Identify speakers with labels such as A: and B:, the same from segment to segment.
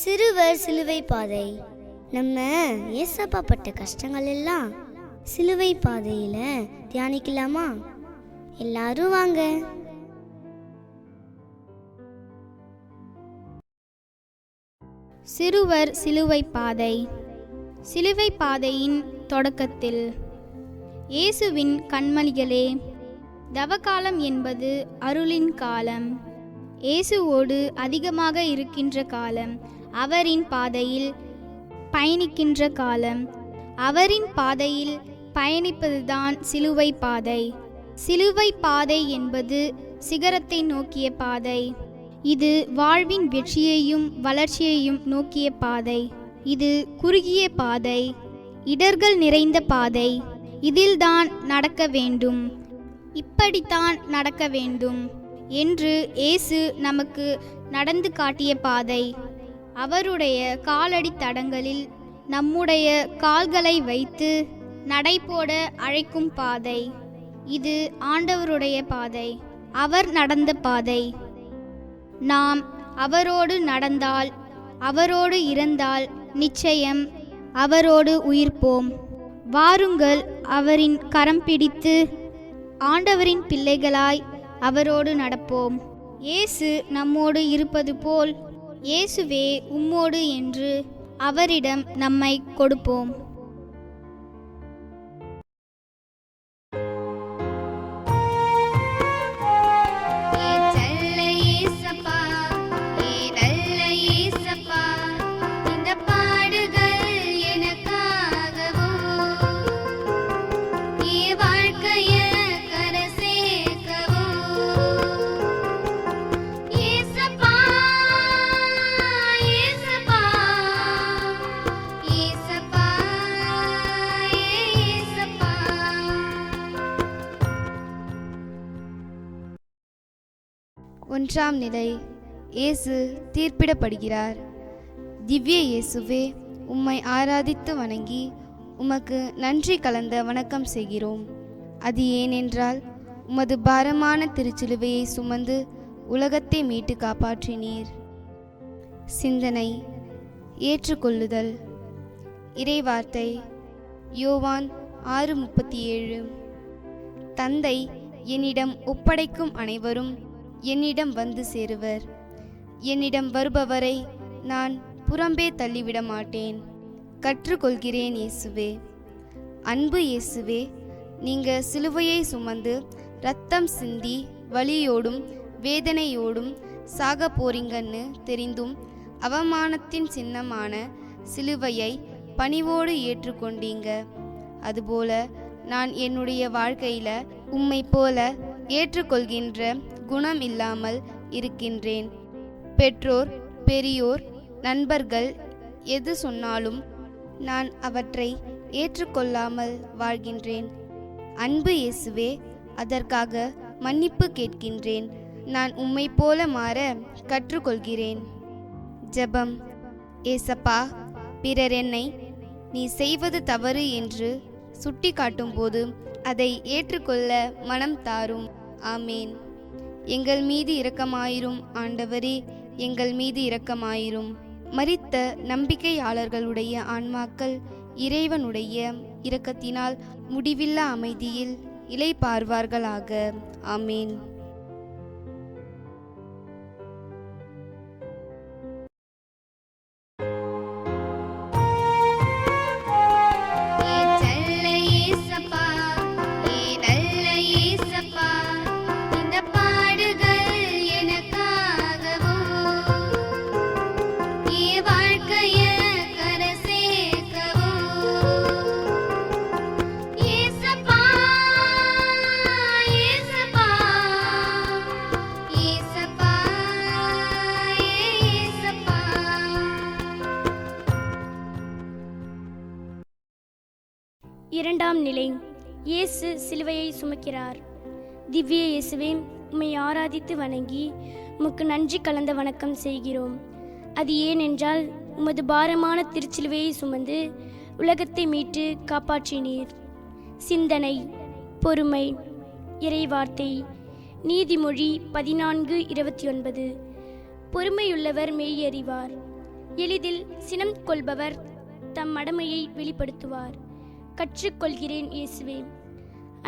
A: சிறுவர் சிலுவை பாதை. நம்ம ஏசப்பா பட்ட கஷ்டங்கள் எல்லாம் சிலுவை பாதையில தியானிக்கலாமா? எல்லாரும் வாங்க.
B: சிறுவர் சிலுவை பாதை. சிலுவை பாதையின் தொடக்கத்தில், இயேசுவின் கண்மணிகளே, தவக்காலம் என்பது அருளின் காலம். இயேசுவோடு அதிகமாக இருக்கின்ற காலம். அவரின் பாதையில் பயணிக்கின்ற காலம். அவரின் பாதையில் பயணிப்பதுதான் சிலுவை பாதை. சிலுவை பாதை என்பது சிகரத்தை நோக்கிய பாதை. இது வாழ்வின் வெற்றியையும் வளர்ச்சியையும் நோக்கிய பாதை. இது குறுகிய பாதை, இடர்கள் நிறைந்த பாதை. இதில்தான் நடக்க வேண்டும், இப்படித்தான் நடக்க வேண்டும் என்று இயேசு நமக்கு நடந்து காட்டிய பாதை. அவருடைய காலடி தடங்களில் நம்முடைய கால்களை வைத்து நடைபோட அழைக்கும் பாதை. இது ஆண்டவருடைய பாதை, அவர் நடந்த பாதை. நாம் அவரோடு நடந்தால், அவரோடு இருந்தால் நிச்சயம் அவரோடு உயிர்ப்போம். வாருங்கள், அவரின் கரம் பிடித்து ஆண்டவரின் பிள்ளைகளாய் அவரோடு நடப்போம். இயேசு நம்மோடு இருப்பது போல் இயேசுவே உம்மோடு என்று அவரிடம் நம்மை கொடுப்போம்.
C: ஒன்றாம் நிலை. இயேசு தீர்ப்பிடப்படுகிறார். திவ்ய இயேசுவே, உம்மை ஆராதித்து வணங்கி உமக்கு நன்றி கலந்த வணக்கம் செய்கிறோம். அது ஏனென்றால் உமது பாரமான திருச்சிலுவையை சுமந்து உலகத்தை மீட்டு காப்பாற்றினீர். சிந்தனை. ஏற்றுக்கொள்ளுதல். இறைவார்த்தை யோவான் 6:37. தந்தை என்னிடம் ஒப்படைக்கும் அனைவரும் என்னிடம் வந்து சேருவர். என்னிடம் வருபவரை நான் புறம்பே தள்ளிவிட மாட்டேன். கற்றுக்கொள்கிறேன் இயேசுவே. அன்பு இயேசுவே, நீங்க சிலுவையை சுமந்து இரத்தம் சிந்தி வலியோடும் வேதனையோடும் சாக போறீங்கன்னு தெரிந்தும் அவமானத்தின் சின்னமான சிலுவையை பணிவோடு ஏற்றுக்கொண்டீங்க. அதுபோல நான் என்னுடைய வாழ்க்கையில உம்மை போல ஏற்றுக்கொள்கின்ற குணம் இல்லாமல் இருக்கின்றேன். பெற்றோர், பெரியோர், நண்பர்கள் எது சொன்னாலும் நான் அவற்றை ஏற்றுக்கொள்ளாமல் வாழ்கின்றேன். அன்பு இயேசுவே, அதற்காக மன்னிப்பு கேட்கின்றேன். நான் உம்மை போல மாற கற்றுக்கொள்கிறேன். ஜெபம். ஏசப்பா, பிறர் என்னை நீ செய்வது தவறு என்று சுட்டி காட்டும்போது அதை ஏற்றுக்கொள்ள மனம் தாரும். ஆமேன். எங்கள் மீது இரக்கமாயிரும் ஆண்டவரே, எங்கள் மீது இரக்கமாயிரும். மரித்த நம்பிக்கையாளர்களுடைய ஆன்மாக்கள் இறைவனுடைய இரக்கத்தினால் முடிவில்லா அமைதியில் இளைப்பார்வார்களாக. ஆமேன்.
D: இரண்டாம் நிலை. இயேசு சிலுவையை சுமக்கிறார். திவ்ய இயேசுவே, உம்மை ஆராதித்து வணங்கி உமக்கு நன்றி கலந்த வணக்கம் செய்கிறோம். அது ஏனென்றால் உமது பாரமான திருச்சிலுவையை சுமந்து உலகத்தை மீட்டு காப்பாற்றினீர். சிந்தனை. பொறுமை. இறைவார்த்தை நீதிமொழி 14:29. பொறுமையுள்ளவர் மெய்யறிவார். எளிதில் சினம் கொள்பவர் தம் மடமையை வெளிப்படுத்துவார். கற்றுக்கொள்கிறேன் இயேசுவே.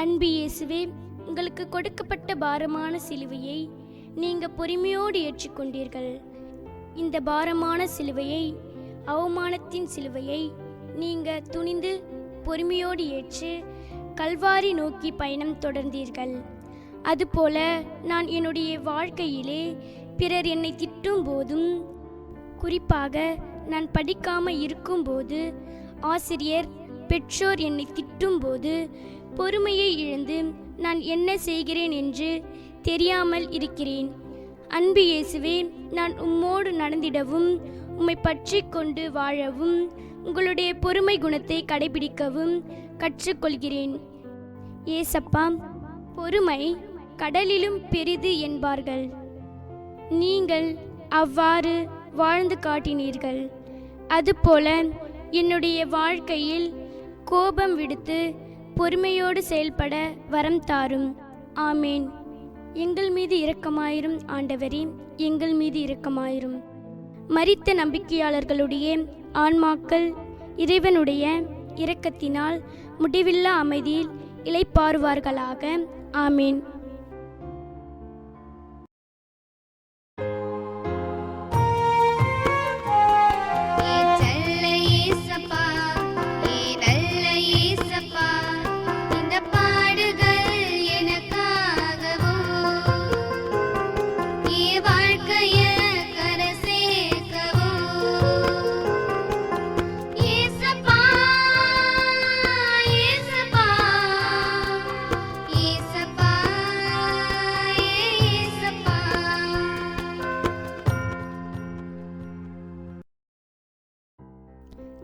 D: அன்பு இயேசுவே, உங்களுக்கு கொடுக்கப்பட்ட பாரமான சிலுவையை நீங்க பொறுமையோடு ஏற்றுக்கொண்டீர்கள். இந்த பாரமான சிலுவையை, அவமானத்தின் சிலுவையை நீங்க துணிந்து பொறுமையோடு ஏற்று கல்வாரி நோக்கி பயணம் தொடர்ந்தீர்கள். அதுபோல நான் என்னுடைய வாழ்க்கையிலே பிறர் என்னை திட்டும் போதும், குறிப்பாக நான் படிக்காம இருக்கும்போது, ஆசிரியர் பெற்றோர் என்னை திட்டும் போது பொறுமையை இழந்து நான் என்ன செய்கிறேன் என்று தெரியாமல் இருக்கிறேன். அன்பு இயேசுவே, நான் உம்மோடு நடந்திடவும் உம்மை பற்றி கொண்டு வாழவும் உங்களுடைய பொறுமை குணத்தை கடைபிடிக்கவும் கற்றுக்கொள்கிறேன். ஏசப்பா, பொறுமை கடலிலும் பெரிது என்பார்கள். நீங்கள் அவ்வாறு வாழ்ந்து காட்டினீர்கள். அதுபோல என்னுடைய வாழ்க்கையில் கோபம் விடுத்து பொறுமையோடு செயல்பட வரம் தாரும். ஆமேன். எங்கள் மீது இரக்கமாயிரும் ஆண்டவரே, எங்கள் மீது இரக்கமாயிரும். மரித்த நம்பிக்கையாளர்களுடைய ஆன்மாக்கள் இறைவனுடைய இரக்கத்தினால் முடிவில்லா அமைதியில் இளைப்பாறுவார்களாக. ஆமேன்.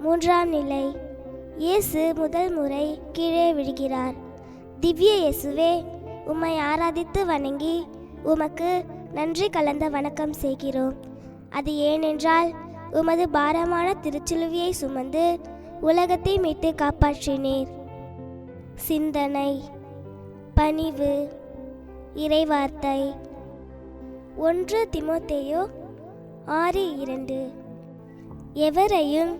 E: மூன்றாம் நிலை. இயேசு முதல் முறை கீழே விழுகிறார். திவ்ய இயேசுவே, உம்மை ஆராதித்து வணங்கி உமக்கு நன்றி கலந்த வணக்கம் செய்கிறோம். அது ஏனென்றால் உமது பாரமான திருச்சிலுவையை சுமந்து உலகத்தை மீட்டு காப்பாற்றினீர். சிந்தனை, பணிவு, இறைவார்த்தை. 1 தீமோத்தேயு 6:2. எவரையும்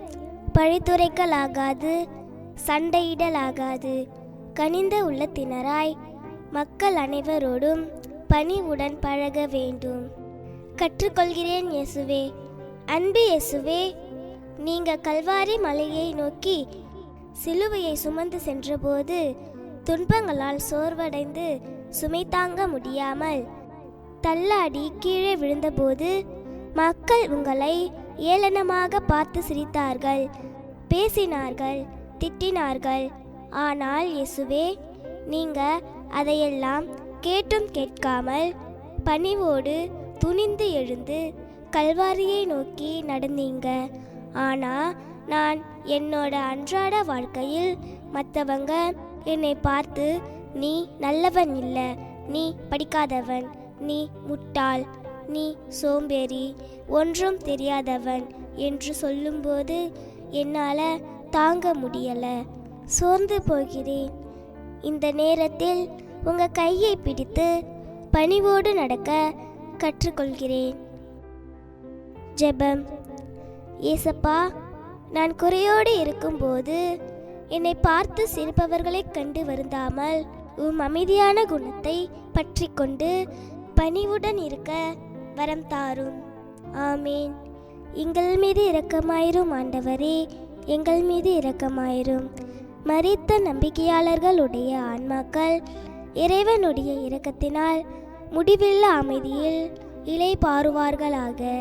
E: பழித்துரைக்கலாகாது, சண்டையிடலாகாது. கனிந்த உள்ளத்தினராய் மக்கள் அனைவரோடும் பணிவுடன் பழக வேண்டும். கற்றுக்கொள்கிறேன் இயேசுவே. அன்பு இயேசுவே, நீங்க கல்வாரி மலையை நோக்கி சிலுவையை சுமந்து சென்றபோது துன்பங்களால் சோர்வடைந்து சுமை தாங்க முடியாமல் தள்ளாடி கீழே விழுந்தபோது மக்கள் உங்களை ஏளனமாக பார்த்து சிரித்தார்கள், பேசினார்கள், திட்டினார்கள். ஆனால் இயேசுவே, நீங்க அதையெல்லாம் கேட்டும் கேட்காமல் பணிவோடு துணிந்து எழுந்து கல்வாரியை நோக்கி நடந்தீங்க. ஆனா நான் என்னோட அன்றாட வாழ்க்கையில் மற்றவங்க என்னை பார்த்து நீ நல்லவன் இல்லை, நீ படிக்காதவன், நீ முட்டாள், நீ சோம்பேறி, ஒன்றும் தெரியாதவன் என்று சொல்லும்போது என்னால் தாங்க முடியல, சோர்ந்து போகிறேன். இந்த நேரத்தில் உங்கள் கையை பிடித்து பணிவோடு நடக்க கற்றுக்கொள்கிறேன். ஜெபம். ஏசப்பா, நான் குறையோடு இருக்கும்போது என்னை பார்த்து சிரிப்பவர்களைக் கண்டு வருந்தாமல் உம் அமைதியான குணத்தை பற்றி கொண்டு பணிவுடன் இருக்க வரம் தாரும். ஆமீன். எங்கள் மீது இரக்கமாயிரும் ஆண்டவரே, எங்கள் மீது இரக்கமாயிரும். மரித்த நம்பிக்கையாளர்களுடைய ஆன்மாக்கள் இறைவனுடைய இரக்கத்தினால் முடிவில்லா அமைதியில் இளைப்பாறுவார்களாக.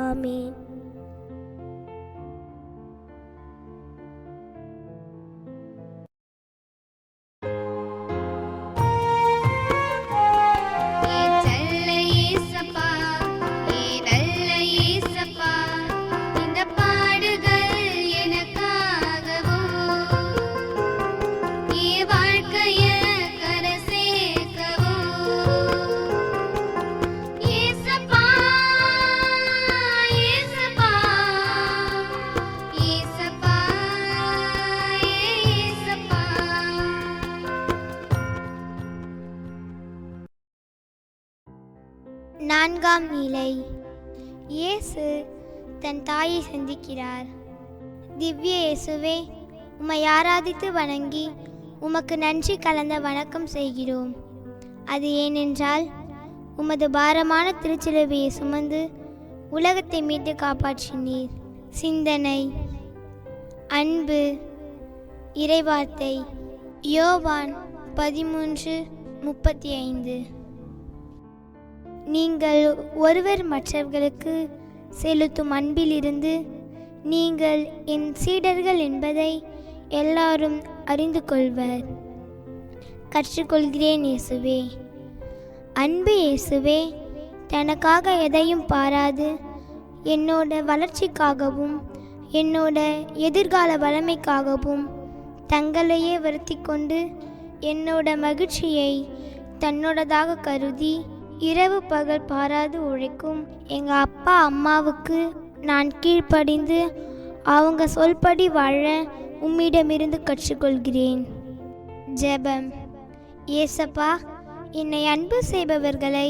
E: ஆமீன்.
A: நான்காம் நிலை. இயேசு தன் தாயை சந்திக்கிறார். திவ்ய இயேசுவே, உம்மை ஆராதித்து வணங்கி உமக்கு நன்றி கலந்த வணக்கம் செய்கிறோம். அது ஏனென்றால் உமது பாரமான திருச்சிலுவையை சுமந்து உலகத்தை மீட்டு காப்பாற்றினீர். சிந்தனை, அன்பு, இறைவார்த்தை. யோவான் 13:35. நீங்கள் ஒருவர் மற்றவர்களுக்கு செலுத்தும் அன்பிலிருந்து நீங்கள் என் சீடர்கள் என்பதை எல்லாரும் அறிந்து கொள்வர். கற்றுக்கொள்கிறேன் இயேசுவே. அன்பு இயேசுவே, தனக்காக எதையும் பாராது என்னோட வளர்ச்சிக்காகவும் என்னோட எதிர்கால வளமைக்காகவும் தங்களையே வருத்தி கொண்டு என்னோட மகிழ்ச்சியை தன்னோடதாக கருதி இரவு பகல் பாராது உழைக்கும் எங்கள் அப்பா அம்மாவுக்கு நான் கீழ்ப்படிந்து அவங்க சொல்படி வாழ உம்மிடமிருந்து கற்றுக்கொள்கிறேன். ஜெபம். ஏசப்பா, என்னை அன்பு செய்பவர்களை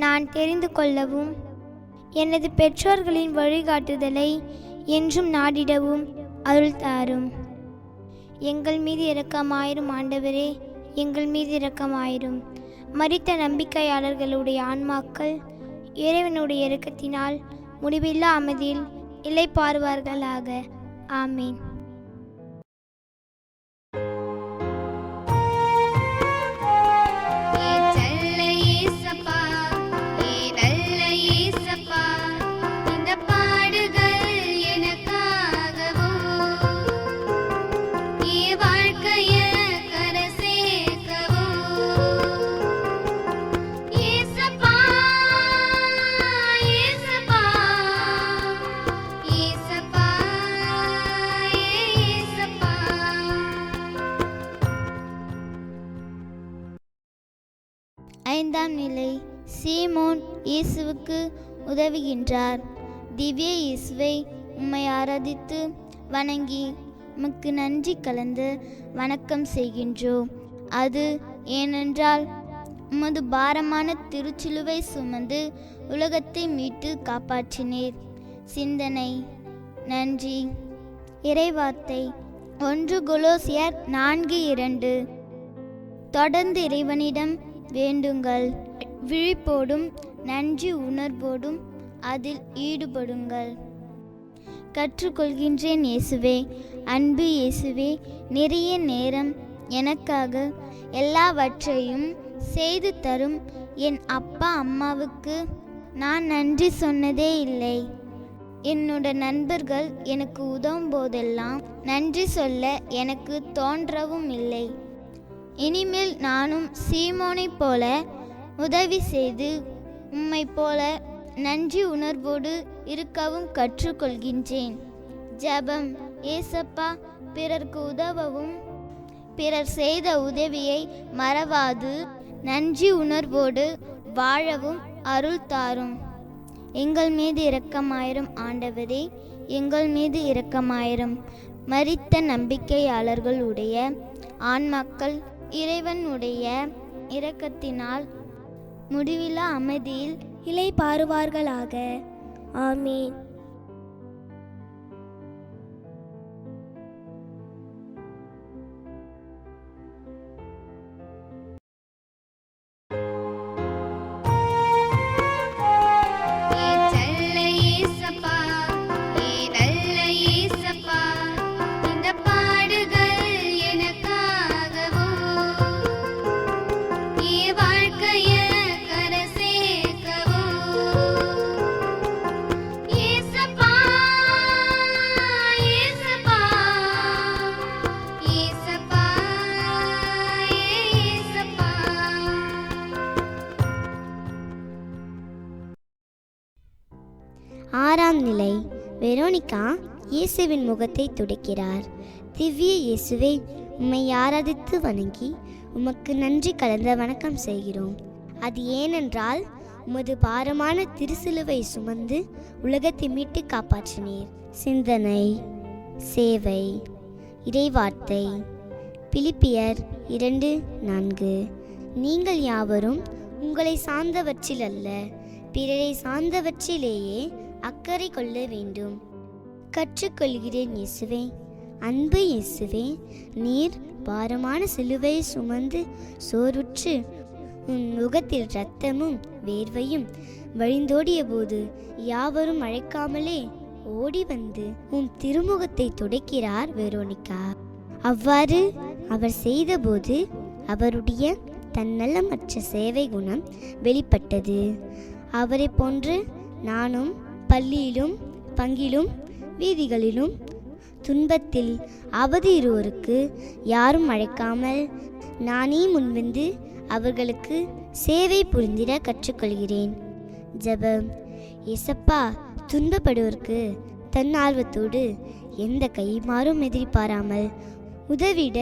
A: நான் தெரிந்து கொள்ளவும் எனது பெற்றோர்களின் வழிகாட்டுதலை என்றும் நாடிடவும் அருள் தாரும். எங்கள் மீது இரக்கமாயிரும் ஆண்டவரே, எங்கள் மீது இரக்கமாயிரும். மரித்த நம்பிக்கையாளர்களுடைய ஆன்மாக்கள் இறைவனுடைய இரக்கத்தினால் முடிவில்லா அமைதியில் இளைப்பாறுவார்களாக. ஆமீன். ஐந்தாம் நிலை. சீமோன் இயேசுவுக்கு உதவுகின்றார். திவ்ய இயேசுவை உம்மை ஆராதித்து வணங்கி உமக்கு நன்றி கலந்து வணக்கம் செய்கின்றோம். அது ஏனென்றால் உமது பாரமான திருச்சிலுவை சுமந்து உலகத்தை மீட்டு காப்பாற்றினீர். சிந்தனை, நன்றி. இறைவார்த்தை. 1 கொலோசியர் 4:2. தொடர்ந்து இறைவனிடம் வேண்டுங்கள், விழிப்போடும் நன்றி உணர்வோடும் அதில் ஈடுபடுங்கள். கற்றுக்கொள்கின்றேன் இயேசுவே. அன்பு இயேசுவே, நிறைய நேரம் எனக்காக எல்லாவற்றையும் செய்து தரும் என் அப்பா அம்மாவுக்கு நான் நன்றி சொன்னதே இல்லை. என்னோட நண்பர்கள் எனக்கு உதவும் போதெல்லாம் நன்றி சொல்ல எனக்கு தோன்றவும் இல்லை. இனிமேல் நானும் சீமோனை போல உதவி செய்து உம்மை போல நன்றி உணர்வோடு இருக்கவும் கற்றுக்கொள்கின்றேன். ஜெபம். ஏசப்பா, பிறர்க்கு உதவவும் பிறர் செய்த உதவியை மறவாது நன்றி உணர்வோடு வாழவும் அருள் தாரும். எங்கள் மீது இரக்கமாயிரும் ஆண்டவரே, எங்கள் மீது இரக்கமாயிரும். மரித்த நம்பிக்கையாளர்களுடைய ஆன்மாக்கள் இறைவனுடைய இரக்கத்தினால் முடிவில்லா அமைதியில்
E: இளைப்பாறுவார்களாக. ஆமீன். ஆறாம் நிலை. வெரோனிகா இயேசுவின் முகத்தை துடைக்கிறார். திவ்ய இயேசுவை உம்மை ஆராதித்து வணங்கி உமக்கு நன்றி கலந்த வணக்கம் செய்கிறோம். அது ஏனென்றால் உமது பாரமான திருசிலுவை சுமந்து உலகத்தை மீட்டு காப்பாற்றினீர். சிந்தனை, சேவை. இறைவார்த்தை. பிலிப்பியர் 2:4. நீங்கள் யாவரும் உங்களை சார்ந்தவற்றில் அல்ல, பிறரை சார்ந்தவற்றிலேயே அக்கறை கொள்ள வேண்டும். கற்றுக்கொள்கிறேன் இயேசுவே. அன்பு இயேசுவே, நீர் பாரமான சிலுவையை சுமந்து சோர்வுற்று உன் முகத்தில் இரத்தமும் வேர்வையும் வழிந்தோடிய போது யாவரும் அழைக்காமலே ஓடி வந்து உன் திருமுகத்தை துடைக்கிறார் வெரோனிகா. அவ்வாறு அவர் செய்தபோது அவருடைய தன்னலமற்ற சேவை குணம் வெளிப்பட்டது. அவரை போன்று நானும் பள்ளியிலும் பங்கிலும் வீதிகளிலும் துன்பத்தில் அவதியுறுவோருக்கு யாரும் அழைக்காமல் நானே முன்வந்து அவர்களுக்கு சேவை புரிந்திட கற்றுக்கொள்கிறேன். ஜெபம். இயேசப்பா, துன்பப்படுவோருக்கு தன்னார்வத்தோடு எந்த கைமாறும் எதிர்பாராமல் உதவிட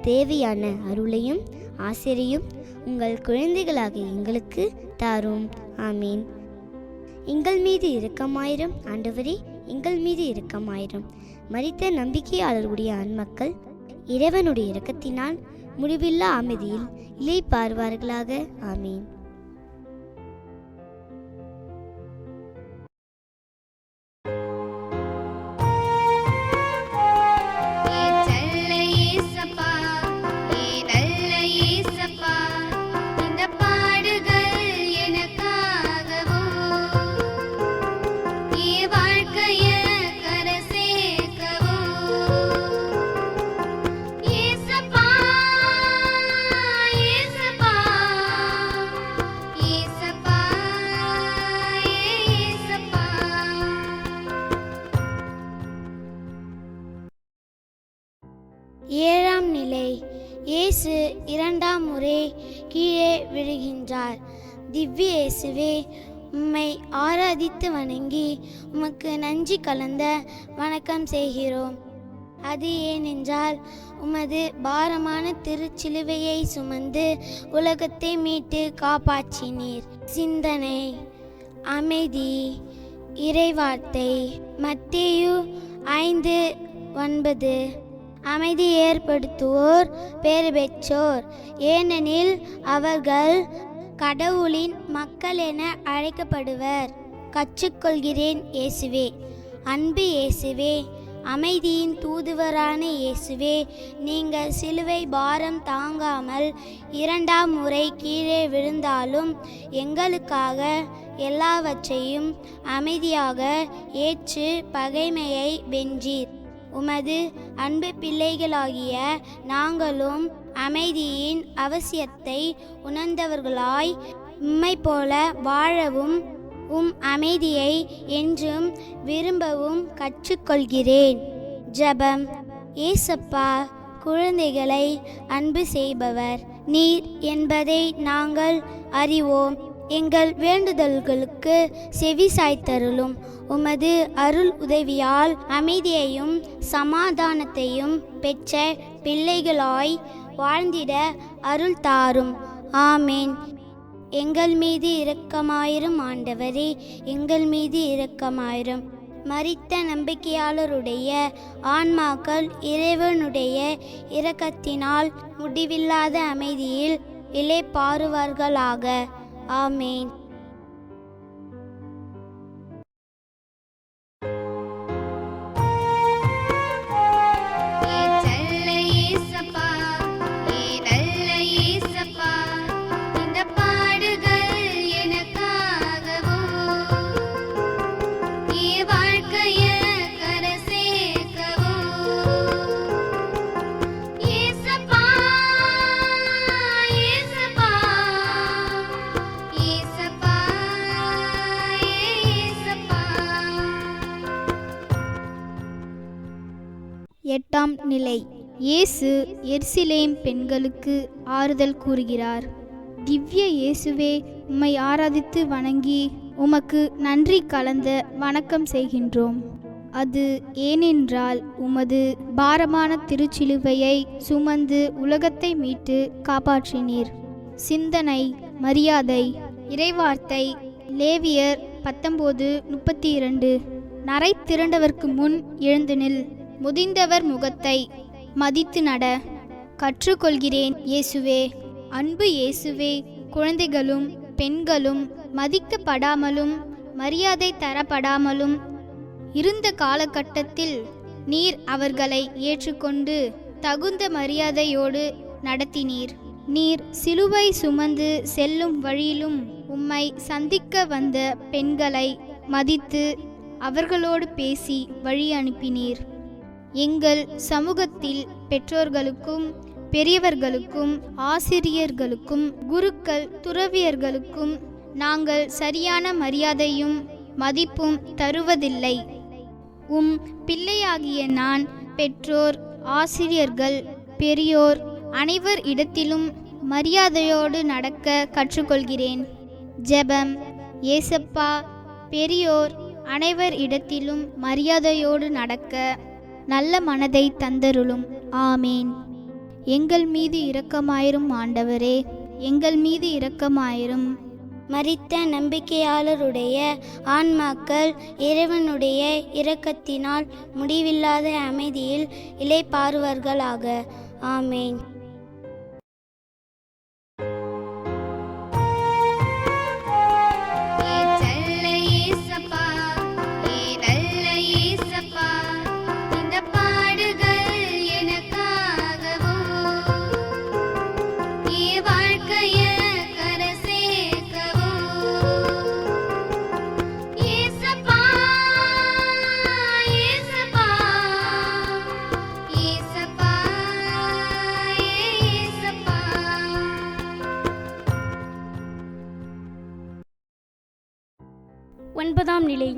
E: தேவையான அருளையும் ஆசிரியையும் உங்கள் குழந்தைகளாக எங்களுக்கு தாரும். ஆமீன். எங்கள் மீது இரக்கமாயிரும் ஆண்டவரே, எங்கள் மீது இரக்கமாயிரும். மரித்த நம்பிக்கையாளர்களுடைய ஆன்மக்கள் இறைவனுடைய இரக்கத்தினால் முடிவில்லா அமைதியில் இளைப்பாறுவார்களாக. ஆமீன்.
A: ஏழாம் நிலை. இயேசு இரண்டாம் முறை கீழே விழுகின்றார். திவ்ய இயேசுவே, உம்மை ஆராதித்து வணங்கி உமக்கு நன்றி கலந்த வணக்கம் செய்கிறோம். அது ஏனென்றால் உமது பாரமான திருச்சிலுவையை சுமந்து உலகத்தை மீட்டு காப்பாற்றினீர். சிந்தனை. அமைதி. இறைவார்த்தை. மத்தேயு 5:9. அமைதி ஏற்படுத்துவோர் பேறு பெற்றோர், ஏனெனில் அவர்கள் கடவுளின் மக்கள் என அழைக்கப்படுவர். கற்றுக்கொள்கிறேன் இயேசுவே. அன்பு இயேசுவே, அமைதியின் தூதுவரான இயேசுவே, நீங்கள் சிலுவை பாரம் தாங்காமல் இரண்டாம் முறை கீழே விழுந்தாலும் எங்களுக்காக எல்லாவற்றையும் அமைதியாக ஏற்று பகைமையை வென்றீர். உமது அன்பு பிள்ளைகளாகிய நாங்களும் அமைதியின் அவசியத்தை உணர்ந்தவர்களாய் உம்மை போல வாழவும் உம் அமைதியை என்றும் விரும்பவும் கற்றுக்கொள்கிறேன். ஜெபம். ஏசப்பா, குழந்தைகளை அன்பு செய்பவர் நீர் என்பதை நாங்கள் அறிவோம். எங்கள் வேண்டுதல்களுக்கு செவி சாய்த்தருளும். உமது அருள் உதவியால் அமைதியையும் சமாதானத்தையும் பெற்ற பிள்ளைகளாய் வாழ்ந்திட அருள் தாரும். ஆமேன். எங்கள் மீது இரக்கமாயிரும் ஆண்டவரே, எங்கள் மீது இரக்கமாயிரும். மரித்த நம்பிக்கையாளருடைய ஆன்மாக்கள் இறைவனுடைய இரக்கத்தினால் முடிவில்லாத அமைதியில் இளைப்பாறுவார்களாக. ஆமேன்.
B: எட்டாம் நிலை. இயேசு எருசலேம் பெண்களுக்கு ஆறுதல் கூறுகிறார். திவ்ய இயேசுவே, உம்மை ஆராதித்து வணங்கி உமக்கு நன்றி கலந்த வணக்கம் செய்கின்றோம். அது ஏனென்றால் உமது பாரமான திருச்சிலுவையை சுமந்து உலகத்தை மீட்டு காப்பாற்றினீர். சிந்தனை. மரியாதை. இறைவார்த்தை. லேவியர் 19:32. நரை திரண்டவர்க்கு முன் எழுந்து நில், முதிர்ந்தவர் முகத்தை மதித்து நட. கற்றுக்கொள்கிறேன் இயேசுவே. அன்பு இயேசுவே, குழந்தைகளும் பெண்களும் மதிக்கப்படாமலும் மரியாதை தரப்படாமலும் இருந்த காலகட்டத்தில் நீர் அவர்களை ஏற்றுக்கொண்டு தகுந்த மரியாதையோடு நடத்தினீர். நீர் சிலுவை சுமந்து செல்லும் வழியிலும் உம்மை சந்திக்க வந்த பெண்களை மதித்து அவர்களோடு பேசி வழி அனுப்பினீர். எங்கள் சமூகத்தில் பெற்றோர்களுக்கும் பெரியவர்களுக்கும் ஆசிரியர்களுக்கும் குருக்கள் துறவியர்களுக்கும் நாங்கள் சரியான மரியாதையும் மதிப்பும் தருவதில்லை. உம் பிள்ளையாகிய நான் பெற்றோர் ஆசிரியர்கள் பெரியோர் அனைவர் இடத்திலும் மரியாதையோடு நடக்க கற்றுக்கொள்கிறேன். ஜெபம். ஏசப்பா, பெரியோர் அனைவர் இடத்திலும் மரியாதையோடு நடக்க நல்ல மனதை தந்தருளும். ஆமேன். எங்கள் மீது இரக்கமாயிரும் ஆண்டவரே, எங்கள் மீது இரக்கமாயிரும்.
A: மரித்த நம்பிக்கையாளருடைய ஆன்மாக்கள் இறைவனுடைய இரக்கத்தினால் முடிவில்லாத அமைதியில் இளைப்பாறுவர்களாக. ஆமேன்.
D: ஒன்பதாம் நிலை.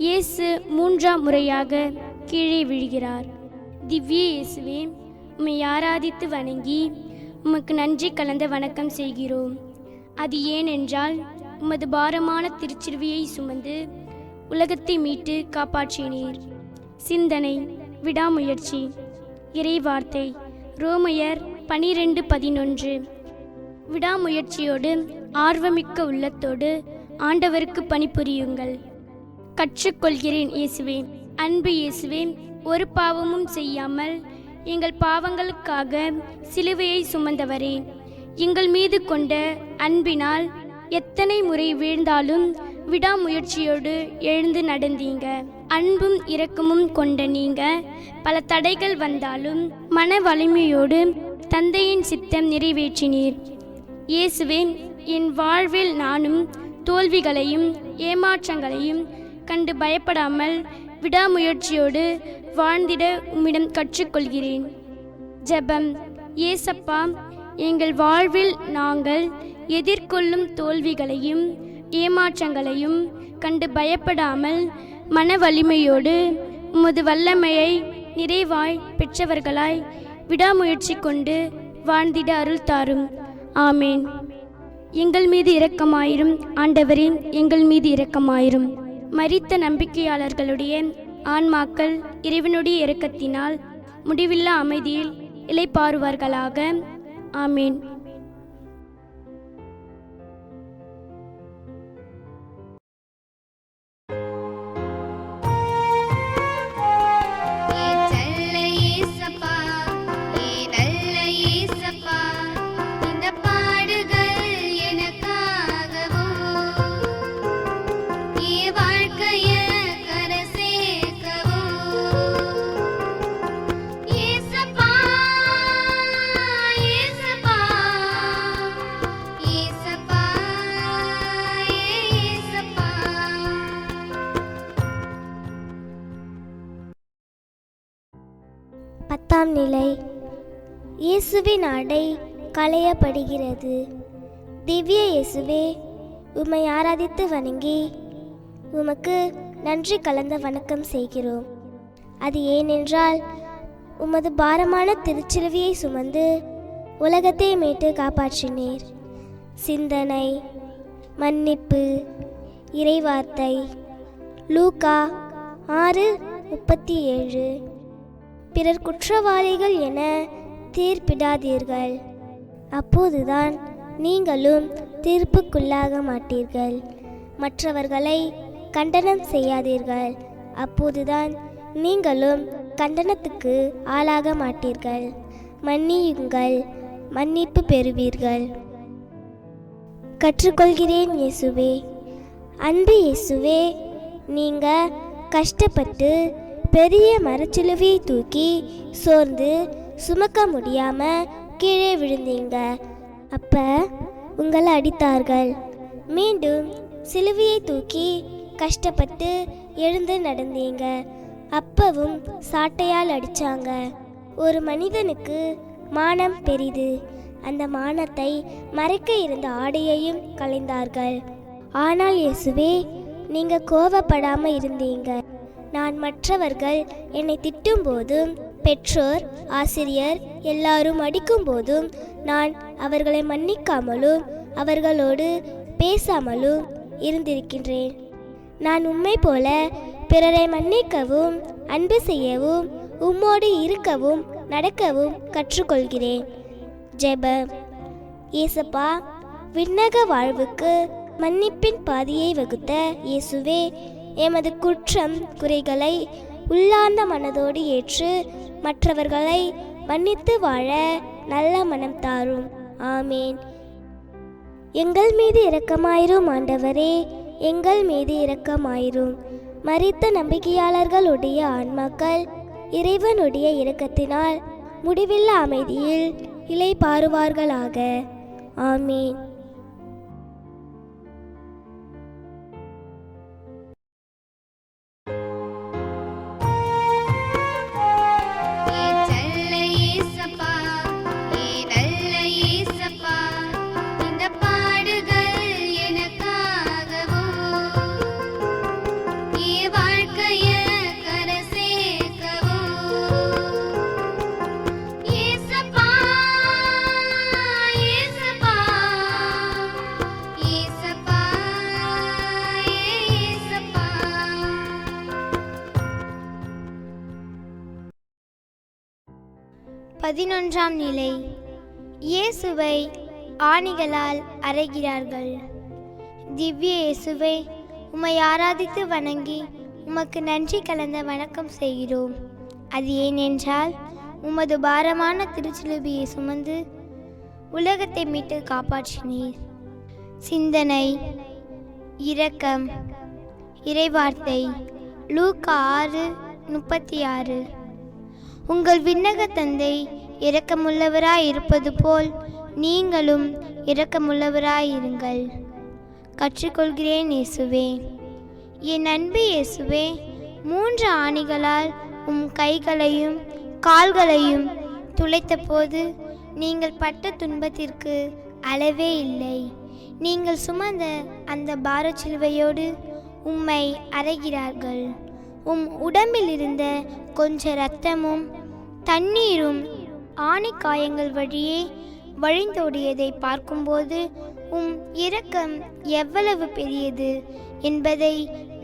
D: இயேசு மூன்றாம் முறையாக கீழே விழுகிறார். திவ்ய இயேசுவே, உம்மை ஆராதித்து வணங்கி உமக்கு நன்றி கலந்த வணக்கம் செய்கிறோம். அது ஏனென்றால் உமது பாரமான திருச்சிலுவையை சுமந்து உலகத்தை மீட்டு காப்பாற்றினீர். சிந்தனை, விடாமுயற்சி. இறைவார்த்தை ரோமையர் 12:11. விடாமுயற்சியோடு ஆர்வமிக்க உள்ளத்தோடு ஆண்டவருக்கு பணிபுரியுங்கள். கற்றுக்கொள்கிறேன் இயேசுவே. அன்பு இயேசுவே, ஒரு பாவமும் செய்யாமல் எங்கள் பாவங்களுக்காக சிலுவையை சுமந்தவரே, எங்கள் மீது கொண்ட அன்பினால் எத்தனை முறை வீழ்ந்தாலும் விடாமுயற்சியோடு எழுந்து நடந்தீங்க. அன்பும் இரக்கமும் கொண்ட நீங்க பல தடைகள் வந்தாலும் மன வலிமையோடு தந்தையின் சித்தம் நிறைவேற்றினீர். இயேசுவே, என் வாழ்வில் நானும் தோல்விகளையும் ஏமாற்றங்களையும் கண்டு பயப்படாமல் விடாமுயற்சியோடு வாழ்ந்திட உம்மிடம் கற்றுக்கொள்கிறேன். ஜெபம். ஏசப்பா, எங்கள் வாழ்வில் நாங்கள் எதிர்கொள்ளும் தோல்விகளையும் ஏமாற்றங்களையும் கண்டு பயப்படாமல் மன வலிமையோடு உமது வல்லமையை நிறைவாய் பெற்றவர்களாய் விடாமுயற்சி கொண்டு வாழ்ந்திட அருள் தாரும். ஆமேன். எங்கள் மீது இரக்கமாயிரும் ஆண்டவரே, எங்கள் மீது இரக்கமாயிரும். மரித்த நம்பிக்கையாளர்களுடைய ஆன்மாக்கள் இறைவனுடைய இரக்கத்தினால் முடிவில்லா அமைதியில் இளைப்பாறுவார்களாக. ஆமேன்.
E: பத்தாம் நிலை. இயேசுவின் ஆடை களையப்படுகிறது. திவ்ய இயேசுவே, உம்மை ஆராதித்து வணங்கி உமக்கு நன்றி கலந்த வணக்கம் செய்கிறோம். அது ஏனென்றால் உமது பாரமான திருச்சிலுவையை சுமந்து உலகத்தை மீட்டு காப்பாற்றினீர். சிந்தனை, மன்னிப்பு. இறைவார்த்தை லூக்கா 6:37. பிறர் குற்றவாளிகள் என தீர்ப்பிடாதீர்கள், அப்போதுதான் நீங்களும் தீர்ப்புக்குள்ளாக மாட்டீர்கள். மற்றவர்களை கண்டனம் செய்யாதீர்கள், அப்போதுதான் நீங்களும் கண்டனத்துக்கு ஆளாக மாட்டீர்கள். மன்னியுங்கள், மன்னிப்பு பெறுவீர்கள். கற்றுக்கொள்கிறேன் இயேசுவே. அன்பு இயேசுவே, நீங்கள் கஷ்டப்பட்டு பெரிய மரச்சிலுவையை தூக்கி சோர்ந்து சுமக்க முடியாமல் கீழே விழுந்தீங்க. அப்போ உங்களை அடித்தார்கள். மீண்டும் சிலுவையை தூக்கி கஷ்டப்பட்டு எழுந்து நடந்தீங்க. அப்பவும் சாட்டையால் அடித்தாங்க. ஒரு மனிதனுக்கு மானம் பெரிது. அந்த மானத்தை மறைக்க இருந்த ஆடையையும் களைந்தார்கள். ஆனால் இயேசுவே, நீங்கள் கோபப்படாமல் இருந்தீங்க. நான் மற்றவர்கள் என்னை திட்டும் போதும், பெற்றோர் ஆசிரியர் எல்லாரும் அடிக்கும் போதும் நான் அவர்களை மன்னிக்காமலும் அவர்களோடு பேசாமலும் இருந்திருக்கின்றேன். நான் உம்மை போல பிறரை மன்னிக்கவும் அன்பு செய்யவும் உம்மோடு இருக்கவும் நடக்கவும் கற்றுக்கொள்கிறேன். ஜெபம். இயேசப்பா, விண்ணக வாழ்வுக்கு மன்னிப்பின் பாதையை வகுத்த இயேசுவே, எமது குற்றம் குறைகளை உள்ளார்ந்த மனதோடு ஏற்று மற்றவர்களை மன்னித்து வாழ நல்ல மனம் தாரும். ஆமேன். எங்கள் மீது இரக்கமாயிரும் ஆண்டவரே, எங்கள் மீது இரக்கமாயிரும். மரித்த நம்பிக்கையாளர்களுடைய ஆன்மாக்கள் இறைவனுடைய இரக்கத்தினால் முடிவில்லா அமைதியில் இளைப்பாறுவார்களாக. ஆமீன்.
A: பதினொன்றாம் நிலை. இயேசுவை ஆணிகளால் அறைகிறார்கள். திவ்ய இயேசுவை, உம்மை ஆராதித்து வணங்கி உமக்கு நன்றி கலந்த வணக்கம் செய்கிறோம். அது ஏனென்றால் உமது பாரமான திருச்சிலுவையை சுமந்து உலகத்தை மீட்டு காப்பாற்றினீர். சிந்தனை. இரக்கம். இறைவார்த்தை லூக்கா 6:36. உங்கள் விண்ணக தந்தை இரக்கமுள்ளவராய் இருப்பது போல் நீங்களும் இரக்கமுள்ளவராயிருங்கள். கற்றுக்கொள்கிறேன் இயேசுவே. என் அன்பு இயேசுவே, 3 ஆணிகளால் உம் கைகளையும் கால்களையும் துளைத்த போது நீங்கள் பட்ட துன்பத்திற்கு அளவே இல்லை. நீங்கள் சுமந்த அந்த பாரச்சிலுவையோடு உம்மை அறைகிறார்கள். உம் உடம்பில் இருந்த கொஞ்ச இரத்தமும் தண்ணீரும் ஆணிக்காயங்கள் வழியே வழிந்தோடியதை பார்க்கும்போது உம் இரக்கம் எவ்வளவு பெரியது என்பதை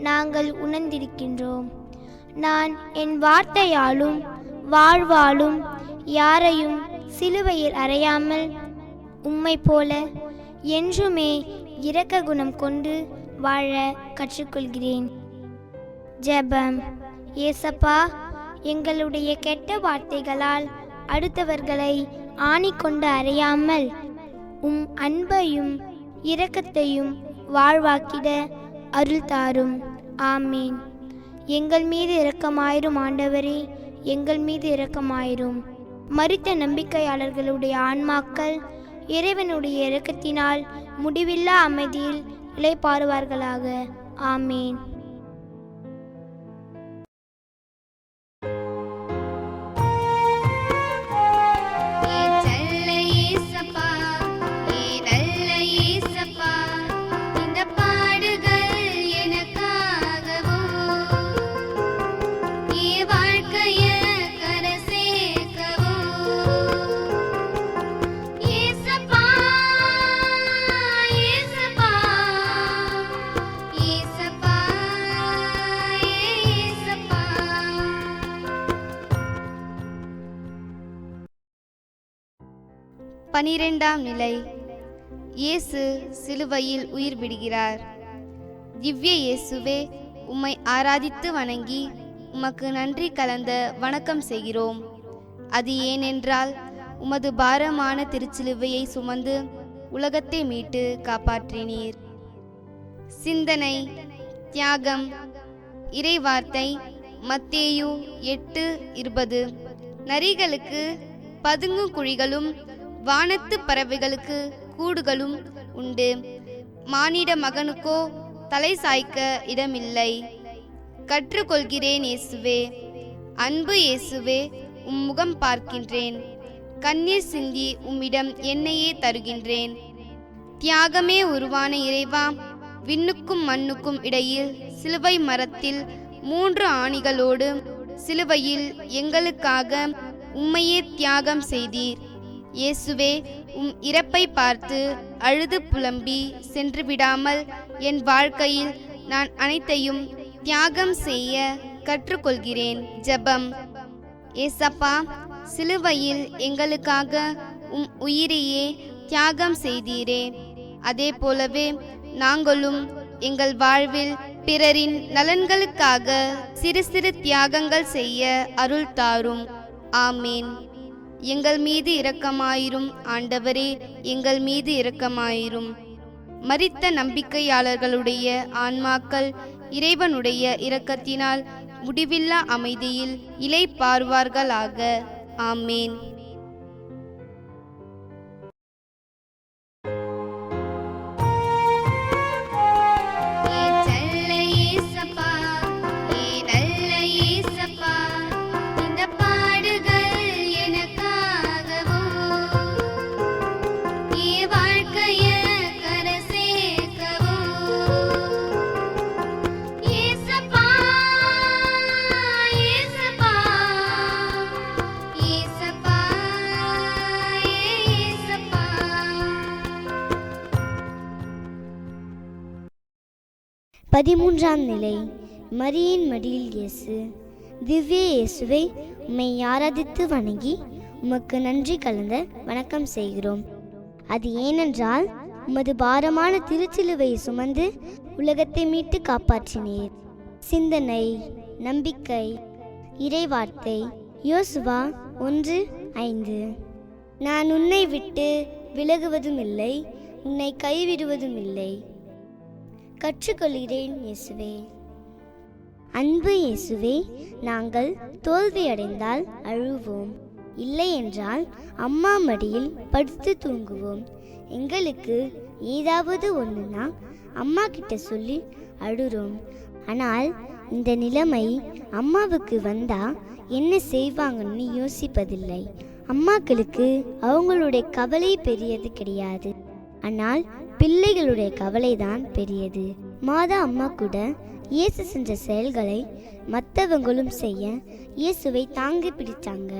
A: நாங்கள் உணர்ந்திருக்கின்றோம். நான் என் வார்த்தையாலும் வாழ்வாலும் யாரையும் சிலுவையில் அறையாமல் உம்மை போல என்றுமே இரக்க குணம் கொண்டு வாழ கற்றுக்கொள்கிறேன். ஜெபம். ஏசப்பா, எங்களுடைய கெட்ட வார்த்தைகளால் அடுத்தவர்களை ஆணி கொண்டு அறையாமல் உம் அன்பையும் இரக்கத்தையும் வாழ்வாக்கிட அருள் தாரும். ஆமீன். எங்கள் மீது இரக்கமாயிரும் ஆண்டவரே, எங்கள் மீது இரக்கமாயிரும். மரித்த நம்பிக்கையாளர்களுடைய ஆன்மாக்கள் இறைவனுடைய இரக்கத்தினால் முடிவில்லா அமைதியில் இளைப்பாறுவார்களாக. ஆமீன்.
C: பனிரெண்டாம் நிலை. இயேசு சிலுவையில் உயிர் விடுகிறார். திவ்ய இயேசுவே, உம்மை ஆராதித்து வணங்கி உமக்கு நன்றி கலந்த வணக்கம் செய்கிறோம். அது ஏனென்றால் உமது பாரமான திருச்சிலுவையை சுமந்து உலகத்தை மீட்டு காப்பாற்றினீர். சிந்தனை, தியாகம். இறைவார்த்தை மத்தேயு 8:20. நரிகளுக்கு பதுங்கும் குழிகளும் வானத்து பறவைகளுக்கு கூடுகளும் உண்டு, மானிட மகனுக்கோ தலை சாய்க்க இடமில்லை. கற்றுக்கொள்கிறேன் இயேசுவே, அன்பு இயேசுவே, உம் முகம் பார்க்கின்றேன். கண்ணீர் சிந்தி உம்மிடம் என்னையே தருகின்றேன். தியாகமே உருவான இறைவா, விண்ணுக்கும் மண்ணுக்கும் இடையில் சிலுவை மரத்தில் 3 ஆணிகளோடு சிலுவையில் எங்களுக்காக உம்மையே தியாகம் செய்தீர். இயேசுவே, உம் இறப்பை பார்த்து அழுது புலம்பி சென்று விடாமல் என் வாழ்க்கையில் நான் அனைத்தையும் தியாகம் செய்ய கற்றுக்கொள்கிறேன். ஜெபம். ஏசப்பா, சிலுவையில் எங்களுக்காக உம் உயிரையே தியாகம் செய்தீரே, அதே போலவே நாங்களும் எங்கள் வாழ்வில் பிறரின் நலன்களுக்காக சிறு சிறு தியாகங்கள் செய்ய அருள் தாரும். ஆமீன். எங்கள் மீது இரக்கமாயிரும் ஆண்டவரே, எங்கள் மீது இரக்கமாயிரும். மரித்த நம்பிக்கையாளர்களுடைய ஆன்மாக்கள் இறைவனுடைய இரக்கத்தினால் முடிவில்லா அமைதியில் இளைப்பாறுவார்களாக. ஆமேன்.
E: பதிமூன்றாம் நிலை. மரியின் மடியில் இயேசு. திவ்ய இயேசுவை, உம்மை ஆராதித்து வணங்கி உமக்கு நன்றி கலந்த வணக்கம் செய்கிறோம். அது ஏனென்றால் உமது பாரமான திருச்சிலுவை சுமந்து உலகத்தை மீட்டு காப்பாற்றினீர். சிந்தனை, நம்பிக்கை, இறைவார்த்தை யோசுவா 1:5. நான் உன்னை விட்டு விலகுவதும் இல்லை, உன்னை கைவிடுவதும் இல்லை. கற்றுக்கொள்கிறேன் இயேசுவே. அன்பு இயேசுவே, நாங்கள் தோல்வியடைந்தால் அழுவோம், இல்லை என்றால் அம்மா மடியில் படுத்து தூங்குவோம். எங்களுக்கு ஏதாவது ஒன்றுனா அம்மா கிட்ட சொல்லி அழுறோம். ஆனால் இந்த நிலைமை அம்மாவுக்கு வந்தா என்ன செய்வாங்கன்னு யோசிப்பதில்லை. அம்மாக்களுக்கு அவங்களுடைய கவலை பெரியது கிடையாது, ஆனால் பிள்ளைகளுடைய கவலைதான் பெரியது. மாதா அம்மா கூட இயேசு செஞ்ச செயல்களை மற்றவங்களும் செய்ய இயேசுவை தாங்கி பிடித்தாங்க.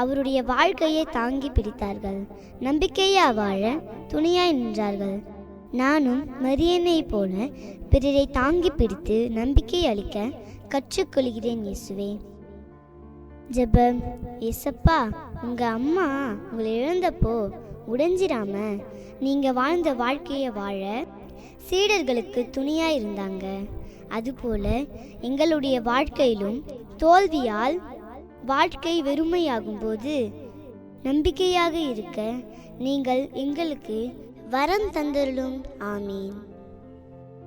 E: அவருடைய வாழ்க்கையை தாங்கி பிடித்தார்கள். நம்பிக்கையா வாழ துணையாய் நின்றார்கள். நானும் மரியனை போல பிறரை தாங்கி பிடித்து நம்பிக்கை அளிக்க கற்றுக்கொள்கிறேன் இயேசுவே. ஜெபம். ஏசப்பா, உங்க அம்மா உங்களை இழந்தப்போ உடைஞ்சிடாம நீங்க வாழ்ந்த வாழ்க்கையை வாழ சீடர்களுக்கு துணையாய் இருந்தாங்க. அதுபோல எங்களுடைய வாழ்க்கையிலும் தோல்வியால் வாழ்க்கை வெறுமையாகும் போது நம்பிக்கையாக இருக்க நீங்கள் எங்களுக்கு வரம் தந்தருளும். ஆமீன்.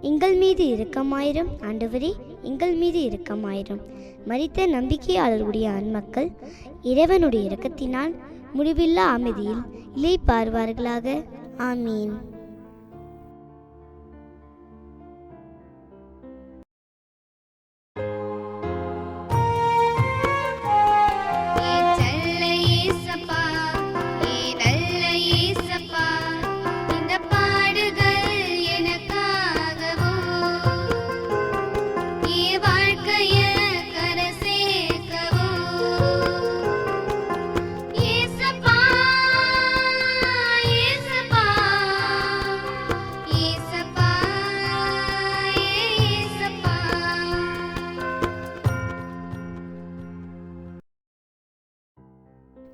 E: எங்கள் மீது இரக்கமாயிரும் ஆண்டவரே, எங்கள் மீது இரக்கமாயிரும். மரித்த நம்பிக்கையாளர்களுடைய ஆன்மக்கள் இறைவனுடைய இரக்கத்தினால் முடிவில்லா அமைதியில் இளைப்பாறுவார்களாக. ஆமீன்.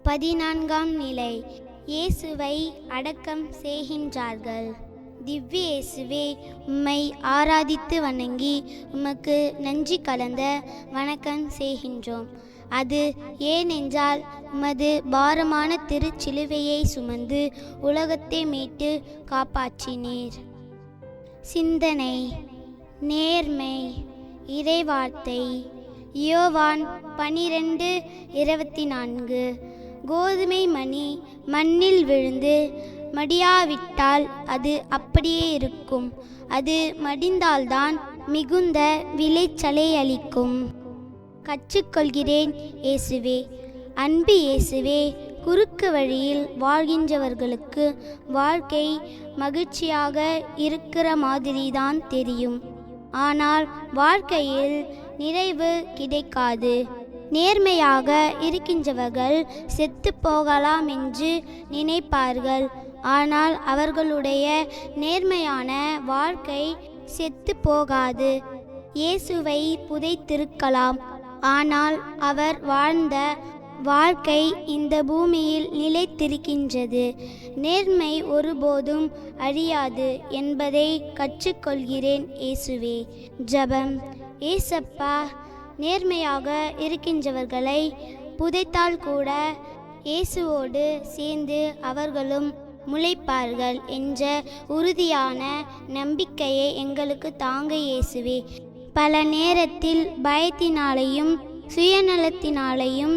A: பதினான்காம் நிலை. இயேசுவை அடக்கம் செய்கின்றார்கள். திவ்ய இயேசுவே, உம்மை ஆராதித்து வணங்கி உமக்கு நன்றி கலந்த வணக்கம் செய்கின்றோம். அது ஏனென்றால் உமது பாரமான திருச்சிலுவையை சுமந்து உலகத்தை மீட்டு காப்பாற்றினீர். சிந்தனை, நேர்மை. இறைவார்த்தை யோவான் 12:24. கோதுமை மணி மண்ணில் விழுந்து மடியாவிட்டால் அது அப்படியே இருக்கும், அது மடிந்தால்தான் மிகுந்த விளைச்சலை அளிக்கும். கற்றுக்கொள்கிறேன் இயேசுவே. அன்பு இயேசுவே, குறுக்கு வழியில் வாழ்கின்றவர்களுக்கு வாழ்க்கை மகிழ்ச்சியாக இருக்கிற மாதிரிதான் தெரியும், ஆனால் வாழ்க்கையில் நிறைவு கிடைக்காது. நேர்மையாக இருக்கின்றவர்கள் செத்து போகலாம் என்று நினைப்பார்கள், ஆனால் அவர்களுடைய நேர்மையான வாழ்க்கை செத்து போகாது. இயேசுவை புதைத்திருக்கலாம், ஆனால் அவர் வாழ்ந்த வாழ்க்கை இந்த பூமியில் நிலைத்திருக்கின்றது. நேர்மை ஒருபோதும் அழியாது என்பதை கற்றுக்கொள்கிறேன் இயேசுவே. ஜெபம். ஏசப்பா, நேர்மையாக இருக்கின்றவர்களை புதைத்தால் கூட இயேசுவோடு சேர்ந்து அவர்களும் முளைப்பார்கள் என்ற உறுதியான நம்பிக்கையை எங்களுக்கு தாங்க இயேசுவே. பல நேரத்தில் பயத்தினாலேயும் சுயநலத்தினாலேயும்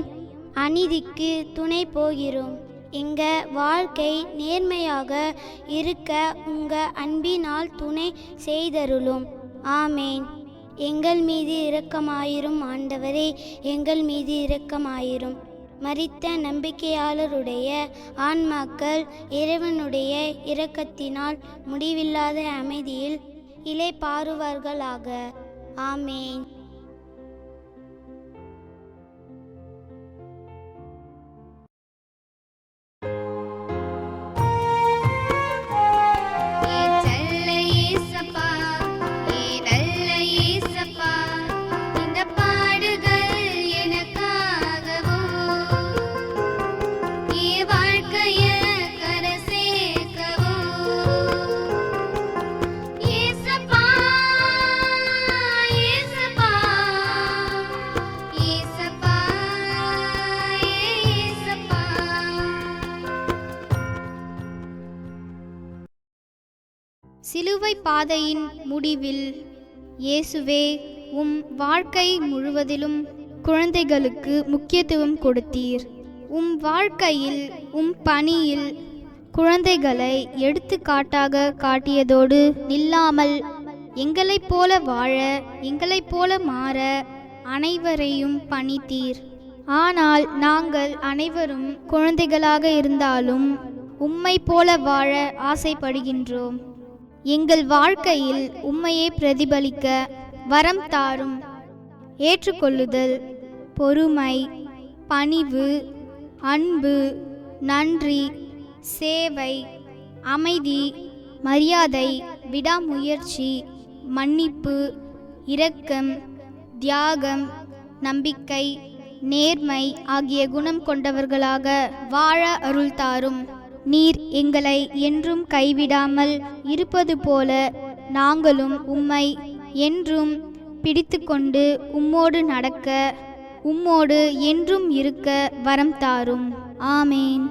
A: அநீதிக்கு துணை போகிறோம். எங்க வாழ்க்கை நேர்மையாக இருக்க உங்க அன்பினால் துணை செய்தருளும். ஆமேன். எங்கள் மீது இரக்கமாயிரும் ஆண்டவரே, எங்கள் மீது இரக்கமாயிரும். மரித்த நம்பிக்கையாளருடைய ஆன்மாக்கள் இறைவனுடைய இரக்கத்தினால் முடிவில்லாத அமைதியில் இளைப்பாறுவார்களாக. ஆமேன்.
B: சிலுவை பாதையின் முடிவில் இயேசுவே, உம் வாழ்க்கை முழுவதிலும் குழந்தைகளுக்கு முக்கியத்துவம் கொடுத்தீர். உம் வாழ்க்கையில் உம் பணியில் குழந்தைகளை எடுத்துக்காட்டாக காட்டியதோடு நில்லாமல் எங்களைப் போல வாழ, எங்களைப் போல மாற அனைவரையும் பணித்தீர். ஆனால் நாங்கள் அனைவரும் குழந்தைகளாக இருந்தாலும் உம்மை போல வாழ ஆசைப்படுகின்றோம். எங்கள் வாழ்க்கையில் உம்மையே பிரதிபலிக்க வரம் தாரும். ஏற்றுக்கொள்ளுதல், பொறுமை, பணிவு, அன்பு, நன்றி, சேவை, அமைதி, மரியாதை, விடாமுயற்சி, மன்னிப்பு, இரக்கம், தியாகம், நம்பிக்கை, நேர்மை ஆகிய குணம் கொண்டவர்களாக வாழ அருள் தாரும். நீர் எங்களை என்றும் கைவிடாமல் இருப்பது போல நாங்களும் உம்மை என்றும் பிடித்து கொண்டு உம்மோடு நடக்க, உம்மோடு என்றும் இருக்க வரம் தாரும். ஆமேன்.